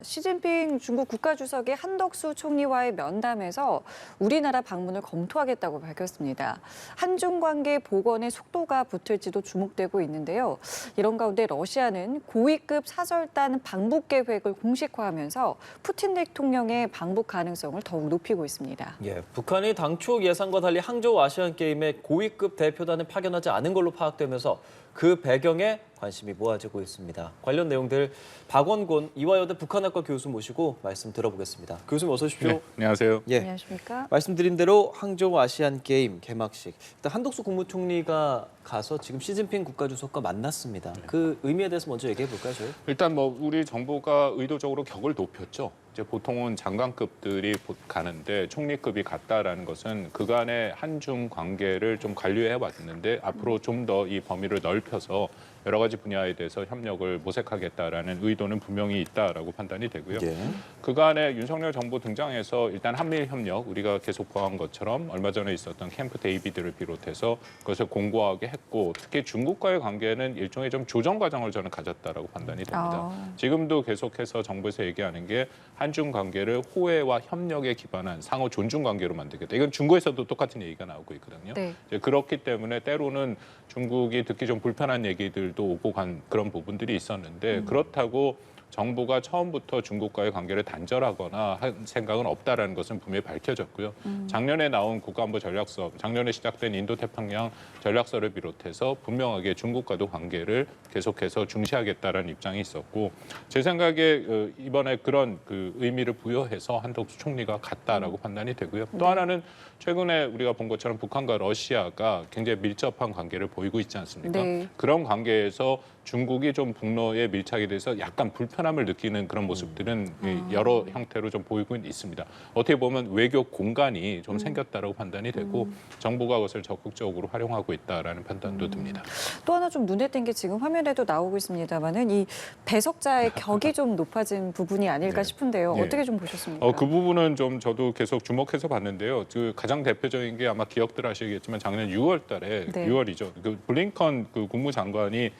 시진핑 중국 국가주석이 한덕수 총리와의 면담에서 우리나라 방문을 검토하겠다고 밝혔습니다. 한중 관계 복원의 속도가 붙을지도 주목되고 있는데요. 이런 가운데 러시아는 고위급 사절단 방북 계획을 공식화하면서 푸틴 대통령의 방북 가능성을 더욱 높이고 있습니다. 예, 북한이 당초 예상과 달리 항저우 아시안게임에 고위급 대표단을 파견하지 않은 걸로 파악되면서 그 배경에 관심이 모아지고 있습니다. 관련 내용들 박원곤 이화여대 북한학과 교수 모시고 말씀 들어보겠습니다. 교수님 어서 오십시오. 네, 안녕하세요. 예, 안녕하십니까? 말씀드린 대로 항저우 아시안게임 개막식. 일단 한덕수 국무총리가 가서 지금 시진핑 국가주석과 만났습니다. 그 의미에 대해서 먼저 얘기해 볼까요, 저희? 일단 우리 정부가 의도적으로 격을 높였죠. 이제 보통은 장관급들이 가는데 총리급이 갔다라는 것은 그간의 한중 관계를 좀 관리해 왔는데 앞으로 좀 더 이 범위를 넓혀서 여러 가지 분야에 대해서 협력을 모색하겠다라는 의도는 분명히 있다라고 판단이 되고요. 예. 그간의 윤석열 정부 등장해서 일단 한미일 협력 우리가 계속 보한 것처럼 얼마 전에 있었던 캠프 데이비드를 비롯해서 그것을 공고하게 했고 특히 중국과의 관계는 일종의 좀 조정 과정을 저는 가졌다라고 판단이 됩니다. 지금도 계속해서 정부에서 얘기하는 게 한중 관계를 호혜와 협력에 기반한 상호 존중 관계로 만들겠다. 이건 중국에서도 똑같은 얘기가 나오고 있거든요. 네. 이제 그렇기 때문에 때로는 중국이 듣기 좀 불편한 얘기들도 오고 간 그런 부분들이 있었는데 그렇다고 정부가 처음부터 중국과의 관계를 단절하거나 한 생각은 없다라는 것은 분명히 밝혀졌고요. 작년에 나온 국가안보 전략서, 작년에 시작된 인도태평양 전략서를 비롯해서 분명하게 중국과도 관계를 계속해서 중시하겠다라는 입장이 있었고 제 생각에 이번에 그런 그 의미를 부여해서 한덕수 총리가 갔다라고 판단이 되고요. 또 하나는 최근에 우리가 본 것처럼 북한과 러시아가 굉장히 밀접한 관계를 보이고 있지 않습니까? 네. 그런 관계에서 중국이 좀 북러에 밀착이 돼서 약간 불편함을 느끼는 그런 모습들은 여러 형태로 좀 보이고 있습니다. 어떻게 보면 외교 공간이 좀 생겼다라고 판단이 되고 정부가 그것을 적극적으로 활용하고 있다라는 판단도 듭니다. 또 하나 좀 눈에 띈 게 지금 화면에도 나오고 있습니다만은 이 배석자의 격이 좀 높아진 부분이 아닐까 싶은데요. 네. 어떻게 좀 보셨습니까? 그 부분은 좀 저도 계속 주목해서 봤는데요. 그 가장 대표적인 게 아마 기억들 하시겠지만 작년 6월 달에 네. 6월이죠. 그 블링컨 그 국무장관이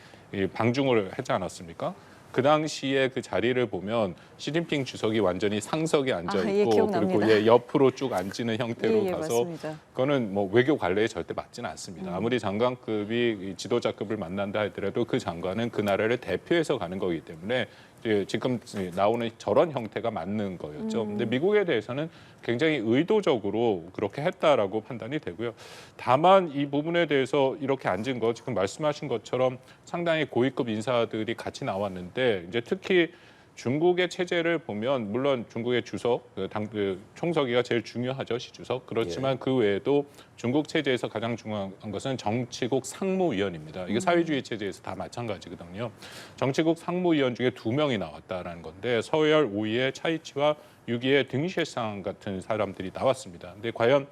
방중을 하지 않았습니까? 그 당시에 그 자리를 보면 시진핑 주석이 완전히 상석에 앉아 예, 있고 기억납니다. 그리고 옆으로 쭉 앉는 형태로 예, 가서 맞습니다. 그거는 외교 관례에 절대 맞지는 않습니다. 아무리 장관급이 이 지도자급을 만난다 하더라도 그 장관은 그 나라를 대표해서 가는 거기 때문에 지금 나오는 저런 형태가 맞는 거였죠. 근데 미국에 대해서는 굉장히 의도적으로 그렇게 했다라고 판단이 되고요. 다만 이 부분에 대해서 이렇게 앉은 거 지금 말씀하신 것처럼 상당히 고위급 인사들이 같이 나왔는데 이제 특히 중국의 체제를 보면 물론 중국의 주석, 총서기가 제일 중요하죠, 시 주석. 그렇지만 그 외에도 중국 체제에서 가장 중요한 것은 정치국 상무위원입니다. 이게 사회주의 체제에서 다 마찬가지거든요. 정치국 상무위원 중에 2명이 나왔다라는 건데 서열 5위의 차이치와 6위의 등셰상 같은 사람들이 나왔습니다. 근데 과연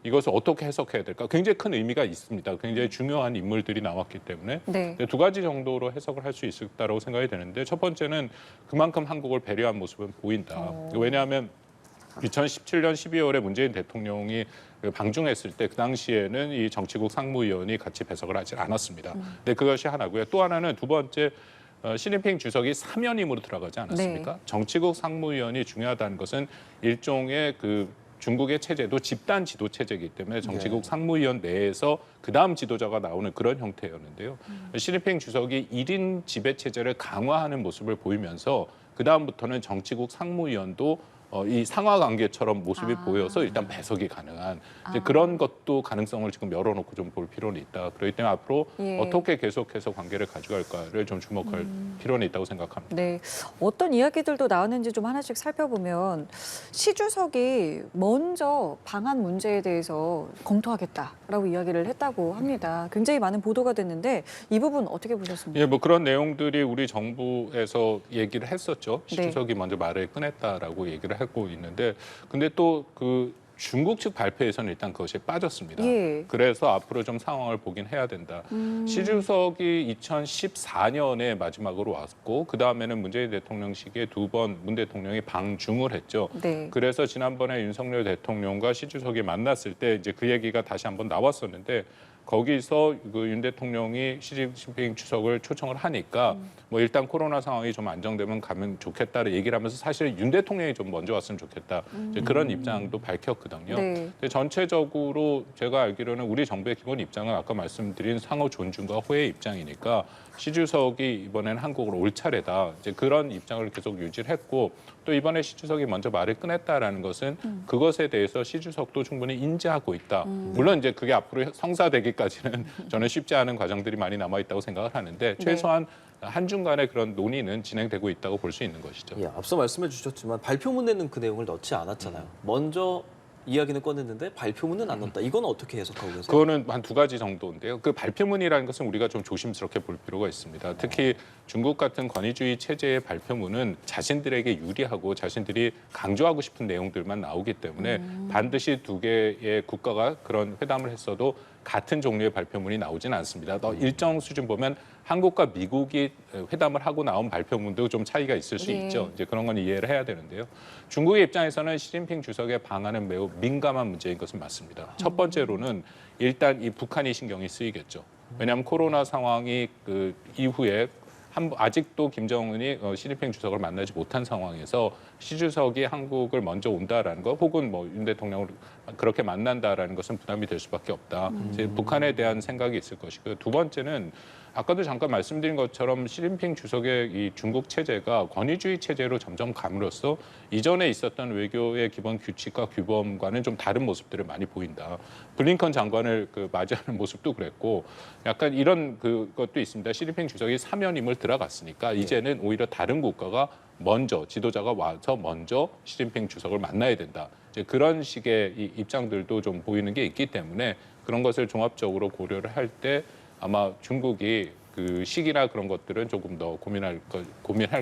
이것을 어떻게 해석해야 될까? 굉장히 큰 의미가 있습니다. 굉장히 중요한 인물들이 나왔기 때문에 네. 2가지 정도로 해석을 할 수 있다고 생각이 되는데 첫 번째는 그만큼 한국을 배려한 모습은 보인다. 왜냐하면 2017년 12월에 문재인 대통령이 방중했을 때 그 당시에는 이 정치국 상무위원이 같이 배석을 하지 않았습니다. 근데 그것이 하나고요. 또 하나는 두 번째 시진핑 주석이 사면임으로 들어가지 않았습니까? 네. 정치국 상무위원이 중요하다는 것은 일종의 중국의 체제도 집단 지도 체제이기 때문에 정치국 상무위원 내에서 그다음 지도자가 나오는 그런 형태였는데요. 시진핑 주석이 1인 지배 체제를 강화하는 모습을 보이면서 그다음부터는 정치국 상무위원도 이 상하 관계처럼 모습이 보여서 일단 배석이 가능한 이제 그런 것도 가능성을 지금 열어놓고 좀 볼 필요는 있다. 그렇기 때문에 앞으로 예. 어떻게 계속해서 관계를 가져갈까를 좀 주목할 필요는 있다고 생각합니다. 네, 어떤 이야기들도 나왔는지 좀 하나씩 살펴보면 시 주석이 먼저 방한 문제에 대해서 검토하겠다라고 이야기를 했다고 합니다. 굉장히 많은 보도가 됐는데 이 부분 어떻게 보셨습니까? 예, 그런 내용들이 우리 정부에서 얘기를 했었죠. 시 네. 주석이 먼저 말을 꺼냈다라고 얘기를 하고 있는데, 근데 또 중국 측 발표에서는 일단 그것이 빠졌습니다. 예. 그래서 앞으로 좀 상황을 보긴 해야 된다. 시 주석이 2014년에 마지막으로 왔고 그 다음에는 문재인 대통령 시기에 2번 문 대통령이 방중을 했죠. 네. 그래서 지난번에 윤석열 대통령과 시 주석이 만났을 때 이제 그 얘기가 다시 한번 나왔었는데 거기서 그 윤 대통령이 시진핑 주석을 초청을 하니까 뭐 일단 코로나 상황이 좀 안정되면 가면 좋겠다를 얘기를 하면서 사실 윤 대통령이 좀 먼저 왔으면 좋겠다 이제 그런 입장도 밝혔거든요. 네. 근데 전체적으로 제가 알기로는 우리 정부의 기본 입장은 아까 말씀드린 상호 존중과 호의 입장이니까 시 주석이 이번에는 한국으로 올 차례다. 이제 그런 입장을 계속 유지를 했고 또 이번에 시 주석이 먼저 말을 꺼냈다라는 것은 그것에 대해서 시 주석도 충분히 인지하고 있다. 물론 이제 그게 앞으로 성사되기까지는 저는 쉽지 않은 과정들이 많이 남아 있다고 생각을 하는데 최소한 한중 간의 그런 논의는 진행되고 있다고 볼 수 있는 것이죠. 예, 앞서 말씀해 주셨지만 발표문에는 그 내용을 넣지 않았잖아요. 먼저 이야기는 꺼냈는데 발표문은 안 넣었다. 이건 어떻게 해석하고 계세요? 그거는 한 두 가지 정도인데요. 그 발표문이라는 것은 우리가 좀 조심스럽게 볼 필요가 있습니다. 특히 중국 같은 권위주의 체제의 발표문은 자신들에게 유리하고 자신들이 강조하고 싶은 내용들만 나오기 때문에 반드시 두 개의 국가가 그런 회담을 했어도 같은 종류의 발표문이 나오지는 않습니다. 또 일정 수준 보면 한국과 미국이 회담을 하고 나온 발표문도 좀 차이가 있을 수 네. 있죠. 이제 그런 건 이해를 해야 되는데요. 중국의 입장에서는 시진핑 주석의 방안은 매우 민감한 문제인 것은 맞습니다. 첫 번째로는 일단 이 북한이 신경이 쓰이겠죠. 왜냐하면 코로나 상황이 그 이후에 아직도 김정은이 시진핑 주석을 만나지 못한 상황에서 시 주석이 한국을 먼저 온다라는 것, 혹은 뭐 윤 대통령을 그렇게 만난다라는 것은 부담이 될 수밖에 없다. 이제 북한에 대한 생각이 있을 것이고요. 두 번째는 아까도 잠깐 말씀드린 것처럼 시진핑 주석의 이 중국 체제가 권위주의 체제로 점점 감으로써 이전에 있었던 외교의 기본 규칙과 규범과는 좀 다른 모습들을 많이 보인다. 블링컨 장관을 맞이하는 모습도 그랬고 약간 이런 그것도 있습니다. 시진핑 주석이 사면임을 들어갔으니까 이제는 오히려 다른 국가가 먼저 지도자가 와서 먼저 시진핑 주석을 만나야 된다. 이제 그런 식의 이 입장들도 좀 보이는 게 있기 때문에 그런 것을 종합적으로 고려를 할 때 아마 중국이 그 시기나 그런 것들은 조금 더 고민할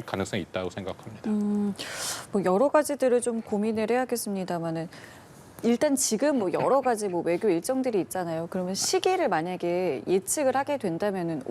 가능성이 있다고 생각합니다. 뭐 여러 가지들을 좀 고민을 해야겠습니다만은 일단 지금 뭐 여러 가지 뭐 외교 일정들이 있잖아요. 그러면 시기를 만약에 예측을 하게 된다면은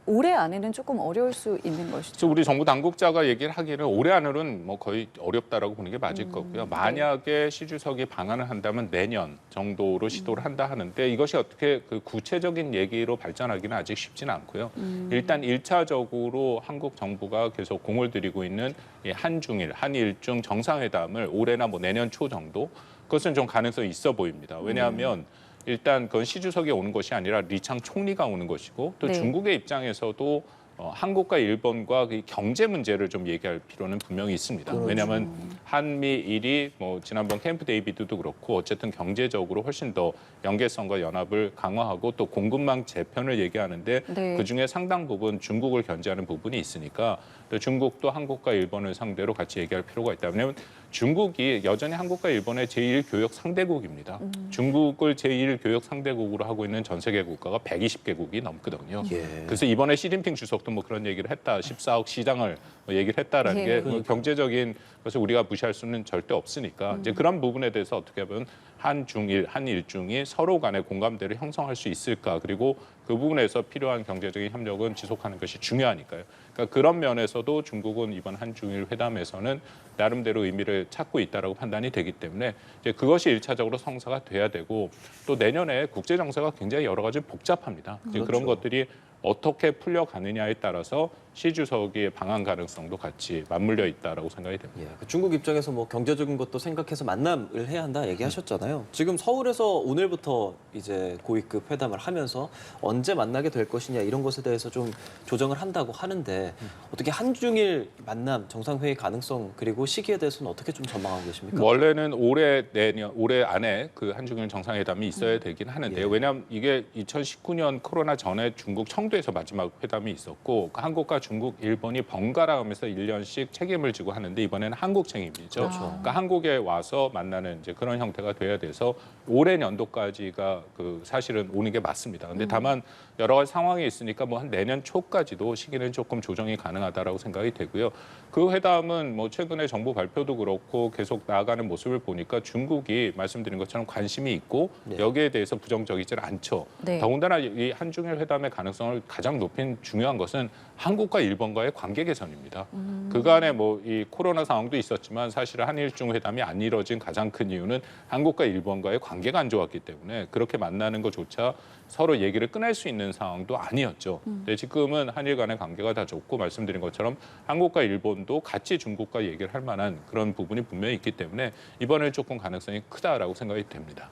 올해 안에는 조금 어려울 수 있는 것이죠. 우리 정부 당국자가 얘기를 하기를 올해 안으로는 뭐 거의 어렵다라고 보는 게 맞을 거고요. 만약에 시 주석이 방한을 한다면 내년 정도로 시도를 한다 하는데 이것이 어떻게 그 구체적인 얘기로 발전하기는 아직 쉽지는 않고요. 일단 1차적으로 한국 정부가 계속 공을 들이고 있는 이 한중일, 한일중 정상회담을 올해나 뭐 내년 초 정도 그것은 좀 가능성이 있어 보입니다. 왜냐하면 일단 그건 시 주석이 오는 것이 아니라 리창 총리가 오는 것이고 또 네. 중국의 입장에서도 한국과 일본과 그 경제 문제를 좀 얘기할 필요는 분명히 있습니다. 그렇죠. 왜냐하면 한미일이 뭐 지난번 캠프 데이비드도 그렇고 어쨌든 경제적으로 훨씬 더 연계성과 연합을 강화하고 또 공급망 재편을 얘기하는데 네. 그중에 상당 부분 중국을 견제하는 부분이 있으니까 또 중국도 한국과 일본을 상대로 같이 얘기할 필요가 있다. 왜냐하면 중국이 여전히 한국과 일본의 제1교역 상대국입니다. 중국을 제1교역 상대국으로 하고 있는 전 세계 국가가 120개국이 넘거든요. 예. 그래서 이번에 시진핑 주석도 뭐 그런 얘기를 했다. 14억 시장을 뭐 얘기를 했다라는 예. 게 뭐 경제적인 것을 우리가 무시할 수는 절대 없으니까 이제 그런 부분에 대해서 어떻게 보면 한중일, 한일중이 서로 간의 공감대를 형성할 수 있을까. 그리고 그 부분에서 필요한 경제적인 협력은 지속하는 것이 중요하니까요. 그러니까 그런 면에서도 중국은 이번 한중일 회담에서는 나름대로 의미를 찾고 있다라고 판단이 되기 때문에 이제 그것이 1차적으로 성사가 돼야 되고 또 내년에 국제 정세가 굉장히 여러 가지 복잡합니다. 이제 그렇죠. 그런 것들이 어떻게 풀려가느냐에 따라서 시 주석의 방한 가능성도 같이 맞물려 있다라고 생각이 됩니다. 예, 그 중국 입장에서 뭐 경제적인 것도 생각해서 만남을 해야 한다 얘기하셨잖아요. 지금 서울에서 오늘부터 이제 고위급 회담을 하면서 언제 만나게 될 것이냐 이런 것에 대해서 좀 조정을 한다고 하는데 어떻게 한중일 만남 정상회의 가능성 그리고 시기에 대해서는 어떻게 좀 전망하고 계십니까? 원래는 올해 안에 그 한중일 정상회담이 있어야 되긴 하는데요. 예. 왜냐하면 이게 2019년 코로나 전에 중국 청두에서 마지막 회담이 있었고 한국과 중국, 일본이 번갈아 가면서 1년씩 책임을 지고 하는데 이번에는 한국 책임이죠. 그렇죠. 그러니까 한국에 와서 만나는 이제 그런 형태가 돼야 돼서 올해 연도까지가 그 사실은 오는 게 맞습니다. 근데 다만 여러 가지 상황이 있으니까 뭐 한 내년 초까지도 시기는 조금 조정이 가능하다라고 생각이 되고요. 그 회담은 뭐 최근에 정부 발표도 그렇고 계속 나아가는 모습을 보니까 중국이 말씀드린 것처럼 관심이 있고 네. 여기에 대해서 부정적이질 않죠. 네. 더군다나 이 한중일 회담의 가능성을 가장 높인 중요한 것은 한국 한국과 일본과의 관계 개선입니다. 그간에 뭐 이 코로나 상황도 있었지만 사실은 한일중 회담이 안 이뤄진 가장 큰 이유는 한국과 일본과의 관계가 안 좋았기 때문에 그렇게 만나는 것조차 서로 얘기를 꺼낼 수 있는 상황도 아니었죠. 근데 지금은 한일 간의 관계가 다 좋고 말씀드린 것처럼 한국과 일본도 같이 중국과 얘기를 할 만한 그런 부분이 분명히 있기 때문에 이번에 조금 가능성이 크다라고 생각이 됩니다.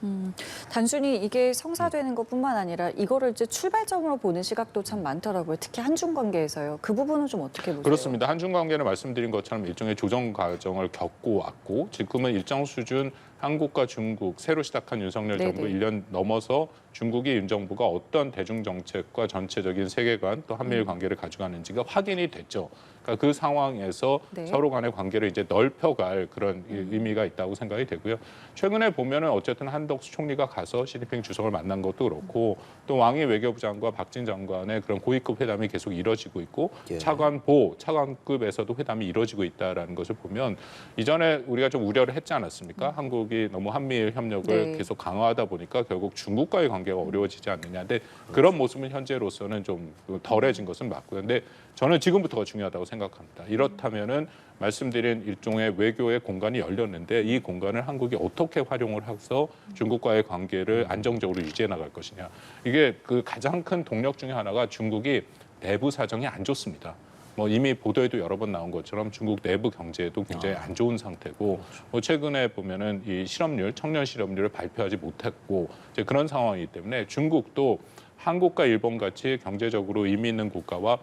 단순히 이게 성사되는 것뿐만 아니라 이거를 이제 출발점으로 보는 시각도 참 많더라고요. 특히 한중 관계에서요. 그 부분은 좀 어떻게 보세요? 그렇습니다. 한중 관계는 말씀드린 것처럼 일종의 조정 과정을 겪고 왔고 지금은 일정 수준 한국과 중국 새로 시작한 윤석열 정부 네네. 1년 넘어서 중국이 윤 정부가 어떤 대중 정책과 전체적인 세계관 또 한미일 관계를 가져가는지가 확인이 됐죠. 그러니까 그 상황에서 네. 서로 간의 관계를 이제 넓혀갈 그런 의미가 있다고 생각이 되고요. 최근에 보면은 어쨌든 한덕수 총리가 가서 시진핑 주석을 만난 것도 그렇고 또 왕이 외교부 장관 박진 장관의 그런 고위급 회담이 계속 이뤄지고 있고 예. 차관급에서도 회담이 이뤄지고 있다라는 것을 보면 이전에 우리가 좀 우려를 했지 않았습니까? 한국이 너무 한미일 협력을 네. 계속 강화하다 보니까 결국 중국과의 관계가 어려워지지 않느냐. 근데 그런 모습은 현재로서는 좀 덜해진 것은 맞고요. 근데 저는 지금부터가 중요하다고 생각합니다. 이렇다면은 말씀드린 일종의 외교의 공간이 열렸는데 이 공간을 한국이 어떻게 활용을 해서 중국과의 관계를 안정적으로 유지해 나갈 것이냐. 이게 그 가장 큰 동력 중에 하나가 중국이 내부 사정이 안 좋습니다. 뭐 이미 보도에도 여러 번 나온 것처럼 중국 내부 경제도 굉장히 안 좋은 상태고 뭐 최근에 보면은 이 실업률, 청년 실업률을 발표하지 못했고 이제 그런 상황이기 때문에 중국도 한국과 일본 같이 경제적으로 의미 있는 국가와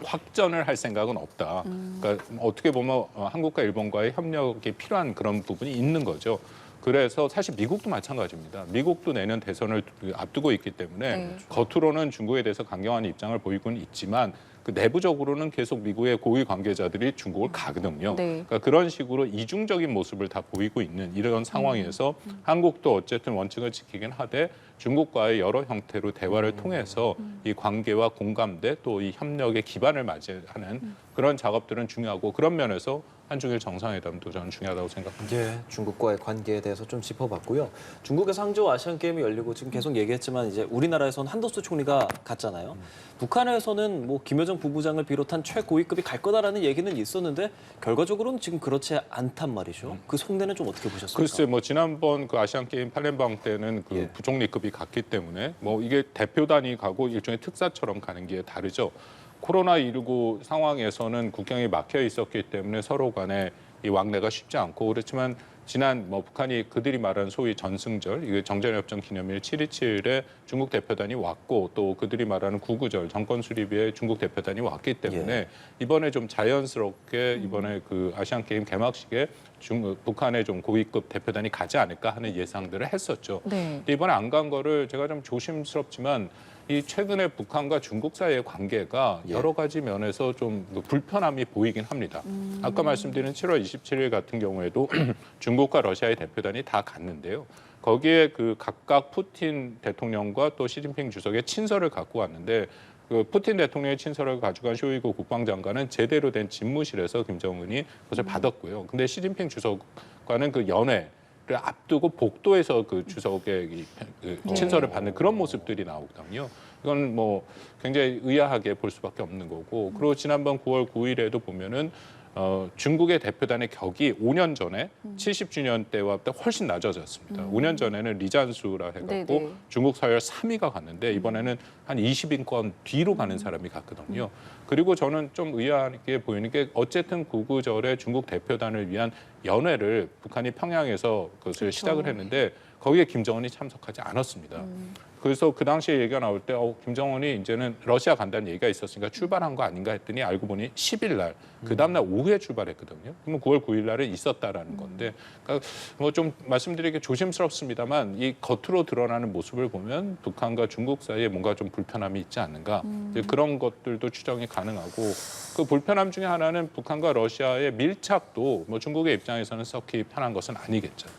확전을 할 생각은 없다. 그러니까 어떻게 보면 한국과 일본과의 협력이 필요한 그런 부분이 있는 거죠. 그래서 사실 미국도 마찬가지입니다. 미국도 내년 대선을 앞두고 있기 때문에 네. 겉으로는 중국에 대해서 강경한 입장을 보이고는 있지만 그 내부적으로는 계속 미국의 고위 관계자들이 중국을 가거든요. 네. 그러니까 그런 식으로 이중적인 모습을 다 보이고 있는 이런 상황에서 한국도 어쨌든 원칙을 지키긴 하되 중국과의 여러 형태로 대화를 통해서 이 관계와 공감대 또 이 협력의 기반을 맞이하는 그런 작업들은 중요하고 그런 면에서 한중일 정상회담도 저는 중요하다고 생각합니다. 예, 중국과의 관계에 대해서 좀 짚어봤고요. 중국에서 항저우 아시안 게임이 열리고 지금 계속 얘기했지만 이제 우리나라에서는 한덕수 총리가 갔잖아요. 북한에서는 뭐 김여정 부부장을 비롯한 최고위급이 갈 거다라는 얘기는 있었는데 결과적으로는 지금 그렇지 않단 말이죠. 그 속내는 좀 어떻게 보셨습니까? 글쎄, 뭐 지난번 그 아시안 게임 팔렘방 때는 그 예. 부총리급이 갔기 때문에 뭐 이게 대표단이 가고 일종의 특사처럼 가는 게 다르죠. 코로나19 상황에서는 국경이 막혀 있었기 때문에 서로 간에 이 왕래가 쉽지 않고 그렇지만 지난 뭐 북한이 그들이 말하는 소위 전승절, 이게 정전협정 기념일 7.27에 중국 대표단이 왔고 또 그들이 말하는 구구절 정권 수립에 중국 대표단이 왔기 때문에 이번에 좀 자연스럽게 이번에 그 아시안 게임 개막식에 북한의 좀 고위급 대표단이 가지 않을까 하는 예상들을 했었죠. 네. 근데 이번에 안 간 거를 제가 좀 조심스럽지만 이 최근에 북한과 중국 사이의 관계가 여러 가지 면에서 좀 불편함이 보이긴 합니다. 아까 말씀드린 7월 27일 같은 경우에도 중국과 러시아의 대표단이 다 갔는데요. 거기에 그 각각 푸틴 대통령과 또 시진핑 주석의 친서를 갖고 왔는데 그 푸틴 대통령의 친서를 가져간 쇼이구 국방장관은 제대로 된 집무실에서 김정은이 그것을 받았고요. 근데 시진핑 주석과는 그 연회 를 앞두고 복도에서 그 주석의 친서를 받는 그런 모습들이 나오거든요. 이건 뭐 굉장히 의아하게 볼 수밖에 없는 거고. 그리고 지난번 9월 9일에도 보면은 중국의 대표단의 격이 5년 전에 70주년 때와 훨씬 낮아졌습니다. 5년 전에는 리잔수라 해갖고 네네. 중국 서열 3위가 갔는데 이번에는 한 20인권 뒤로 가는 사람이 갔거든요. 그리고 저는 좀 의아하게 보이는 게 어쨌든 구구절에 중국 대표단을 위한 연회를 북한이 평양에서 그것을 그렇죠. 시작을 했는데 거기에 김정은이 참석하지 않았습니다. 그래서 그 당시에 얘기가 나올 때 김정은이 이제는 러시아 간다는 얘기가 있었으니까 출발한 거 아닌가 했더니 알고 보니 10일 날 그 다음 날 오후에 출발했거든요. 그러면 9월 9일 날에 있었다라는 건데 그러니까 뭐 좀 말씀드리기 조심스럽습니다만 이 겉으로 드러나는 모습을 보면 북한과 중국 사이에 뭔가 좀 불편함이 있지 않는가 이제 그런 것들도 추정이 가능하고 그 불편함 중에 하나는 북한과 러시아의 밀착도 뭐 중국의 입장에서는 썩히 편한 것은 아니겠죠.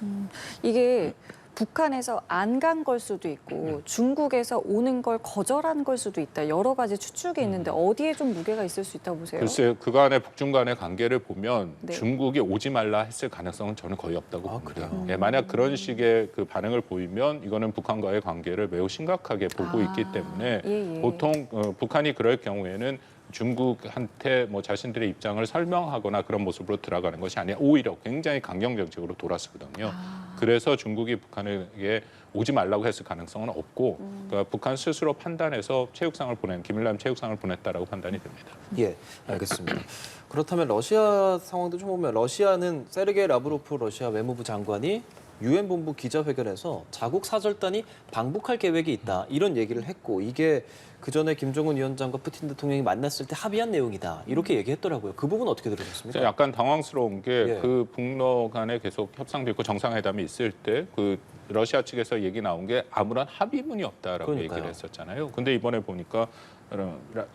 이게 북한에서 안 간 걸 수도 있고 중국에서 오는 걸 거절한 걸 수도 있다. 여러 가지 추측이 있는데 어디에 좀 무게가 있을 수 있다고 보세요? 글쎄요. 그간의 북중 간의 관계를 보면 네. 중국이 오지 말라 했을 가능성은 저는 거의 없다고 봅니다. 그래요? 예, 만약 그런 식의 그 반응을 보이면 이거는 북한과의 관계를 매우 심각하게 보고 있기 때문에 예. 보통 북한이 그럴 경우에는 중국한테 뭐 자신들의 입장을 설명하거나 그런 모습으로 들어가는 것이 아니라 오히려 굉장히 강경 정책으로 돌았거든요. 그래서 중국이 북한에게 오지 말라고 했을 가능성은 없고 그러니까 북한 스스로 판단해서 체육상을 김일남 체육상을 보냈다라고 판단이 됩니다. 예, 알겠습니다. 그렇다면 러시아 상황도 좀 보면 러시아는 세르게이 라브로프 러시아 외무부 장관이 유엔 본부 기자회견에서 자국 사절단이 방북할 계획이 있다 이런 얘기를 했고 이게 그 전에 김정은 위원장과 푸틴 대통령이 만났을 때 합의한 내용이다 이렇게 얘기했더라고요. 그 부분 어떻게 들으셨습니까? 약간 당황스러운 게 예. 그 북러 간에 계속 협상도 있고 정상회담이 있을 때 그 러시아 측에서 얘기 나온 게 아무런 합의문이 없다라고 그러니까요. 얘기를 했었잖아요. 근데 이번에 보니까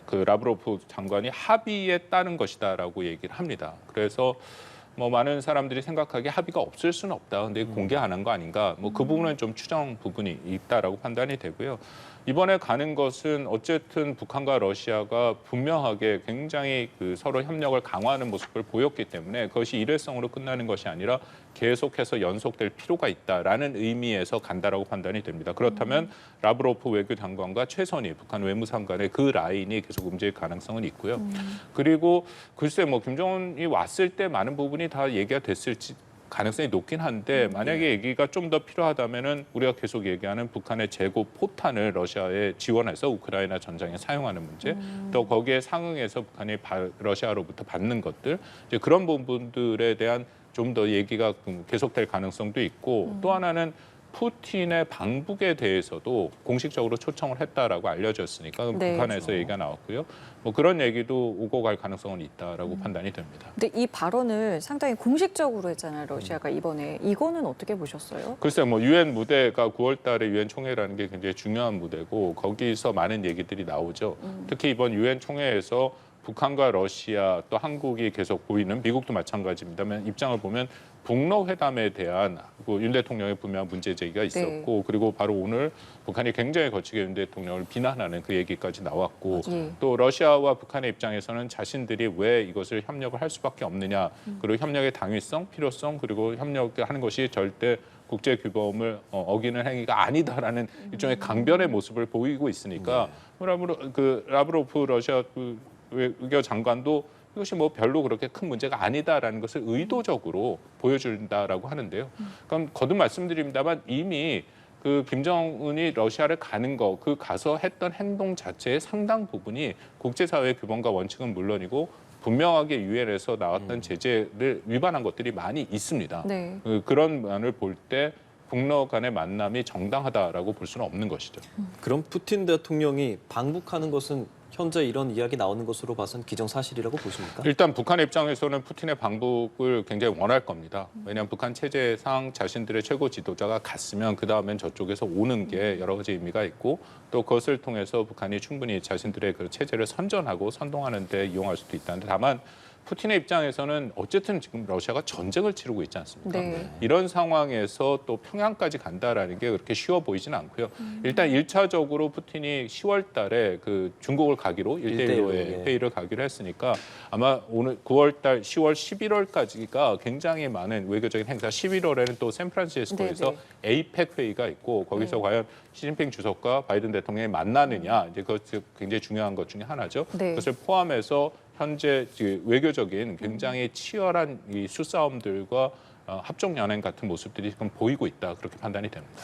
그 라브로프 장관이 합의에 따른 것이다라고 얘기를 합니다. 그래서 뭐 많은 사람들이 생각하기에 합의가 없을 수는 없다. 근데 공개 안 한 거 아닌가? 뭐 그 부분은 좀 추정 부분이 있다라고 판단이 되고요. 이번에 가는 것은 어쨌든 북한과 러시아가 분명하게 굉장히 그 서로 협력을 강화하는 모습을 보였기 때문에 그것이 일회성으로 끝나는 것이 아니라 계속해서 연속될 필요가 있다라는 의미에서 간다라고 판단이 됩니다. 그렇다면 라브로프 외교장관과 최선희 북한 외무상 간의 그 라인이 계속 움직일 가능성은 있고요. 그리고 글쎄 뭐 김정은이 왔을 때 많은 부분이 다 얘기가 됐을지 가능성이 높긴 한데 만약에 얘기가 좀 더 필요하다면은 우리가 계속 얘기하는 북한의 재고 포탄을 러시아에 지원해서 우크라이나 전장에 사용하는 문제, 또 거기에 상응해서 북한이 러시아로부터 받는 것들, 이제 그런 부분들에 대한 좀 더 얘기가 계속될 가능성도 있고 또 하나는 푸틴의 방북에 대해서도 공식적으로 초청을 했다라고 알려졌으니까 네, 북한에서 그렇죠. 얘기가 나왔고요. 뭐 그런 얘기도 오고 갈 가능성은 있다라고 판단이 됩니다. 근데 이 발언을 상당히 공식적으로 했잖아요, 러시아가 이번에. 이거는 어떻게 보셨어요? 글쎄요, 뭐 유엔 무대가 9월달에 유엔 총회라는 게 굉장히 중요한 무대고 거기서 많은 얘기들이 나오죠. 특히 이번 유엔 총회에서 북한과 러시아 또 한국이 계속 보이는 미국도 마찬가지입니다만 입장을 보면 북러 회담에 대한 윤 대통령의 분명한 문제 제기가 있었고 그리고 바로 오늘 북한이 굉장히 거칠게 윤 대통령을 비난하는 그 얘기까지 나왔고 또 러시아와 북한의 입장에서는 자신들이 왜 이것을 협력을 할 수밖에 없느냐 그리고 협력의 당위성, 필요성 그리고 협력하는 것이 절대 국제 규범을 어기는 행위가 아니다라는 일종의 강변의 모습을 보이고 있으니까 라브로프 러시아 외교 장관도 이것이 뭐 별로 그렇게 큰 문제가 아니다라는 것을 의도적으로 보여준다라고 하는데요. 그럼 거듭 말씀드립니다만 이미 그 김정은이 러시아를 가는 거, 그 가서 했던 행동 자체의 상당 부분이 국제사회의 규범과 원칙은 물론이고 분명하게 유엔에서 나왔던 제재를 위반한 것들이 많이 있습니다. 네. 그런 면을 볼 때 북러 간의 만남이 정당하다라고 볼 수는 없는 것이죠. 그럼 푸틴 대통령이 방북하는 것은 현재 이런 이야기 나오는 것으로 봐선 기정사실이라고 보십니까? 일단 북한의 입장에서는 푸틴의 방북을 굉장히 원할 겁니다. 왜냐하면 북한 체제상 자신들의 최고 지도자가 갔으면 그다음엔 저쪽에서 오는 게 여러 가지 의미가 있고 또 그것을 통해서 북한이 충분히 자신들의 그 체제를 선전하고 선동하는 데 이용할 수도 있다는데 다만 푸틴의 입장에서는 어쨌든 지금 러시아가 전쟁을 치르고 있지 않습니까? 네. 이런 상황에서 또 평양까지 간다라는 게 그렇게 쉬워 보이지는 않고요. 일단 1차적으로 푸틴이 10월 달에 그 중국을 가기로 1대1로의 예. 회의를 가기로 했으니까 아마 오늘 9월 달 10월 11월까지가 굉장히 많은 외교적인 행사 11월에는 또 샌프란시스코에서 네네. 에이펙 회의가 있고 거기서 과연 시진핑 주석과 바이든 대통령이 만나느냐 이제 그것이 굉장히 중요한 것 중에 하나죠. 네. 그것을 포함해서 현재 외교적인 굉장히 치열한 이 수싸움들과 합종 연행 같은 모습들이 지금 보이고 있다 그렇게 판단이 됩니다.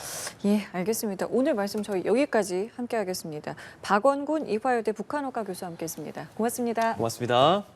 예, 알겠습니다. 오늘 말씀 저희 여기까지 함께하겠습니다. 박원군 이화여대 북한어과 교수와 함께했습니다. 고맙습니다. 고맙습니다.